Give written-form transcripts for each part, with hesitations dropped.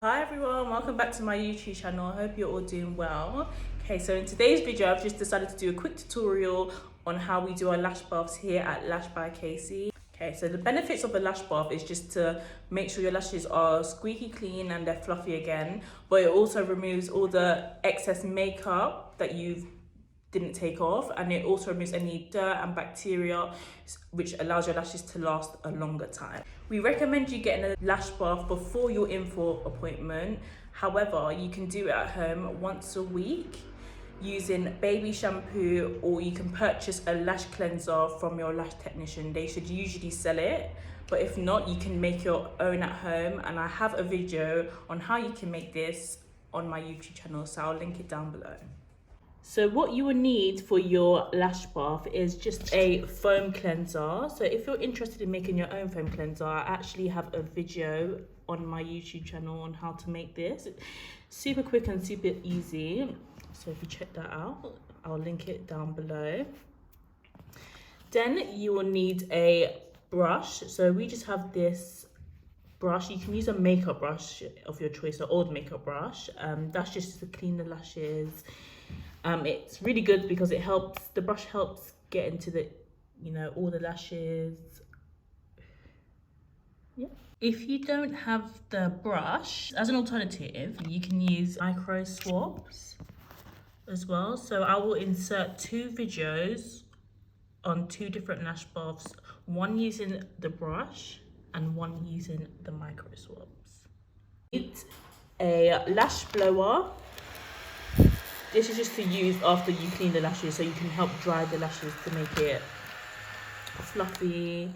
Hi everyone, welcome back to my YouTube channel. I hope you're all doing well. Okay, so in today's video, I've just decided to do a quick tutorial on how we do our lash baths here at Lash by Casey. Okay, so the benefits of a lash bath is just to make sure your lashes are squeaky clean and they're fluffy again, but it also removes all the excess makeup that you didn't take off, and it also removes any dirt and bacteria, which allows your lashes to last a longer time. We recommend you getting a lash bath before your in-for appointment. However, you can do it at home once a week using baby shampoo, or you can purchase a lash cleanser from your lash technician. They should usually sell it, but if not, you can make your own at home, and I have a video on how you can make this on my YouTube channel, so I'll link it down below. So what you will need for your lash bath is just a foam cleanser. So if you're interested in making your own foam cleanser, I actually have a video on my YouTube channel on how to make this. It's super quick and super easy. So if you check that out, I'll link it down below. Then you will need a brush. So we just have this brush. You can use a makeup brush of your choice, an old makeup brush. That's just to clean the lashes. It's really good because the brush helps get into all the lashes. Yeah. If you don't have the brush, as an alternative, you can use micro swabs as well. So I will insert 2 videos on 2 different lash baths, one using the brush and one using the micro swabs. It's a lash blower. This is just to use after you clean the lashes, so you can help dry the lashes to make it fluffy.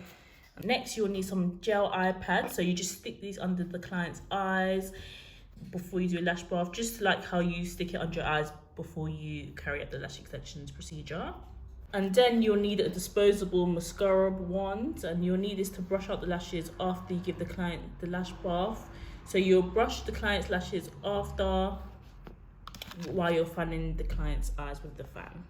Next, you'll need some gel eye pads. So you just stick these under the client's eyes before you do a lash bath, just like how you stick it under your eyes before you carry out the lash extensions procedure. And then you'll need a disposable mascara wand, and you'll need this to brush out the lashes after you give the client the lash bath. So you'll brush the client's lashes after, while you're fanning the client's eyes with the fan.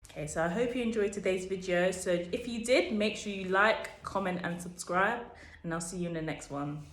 Okay, so I hope you enjoyed today's video. So if you did, make sure you like, comment and subscribe, and I'll see you in the next one.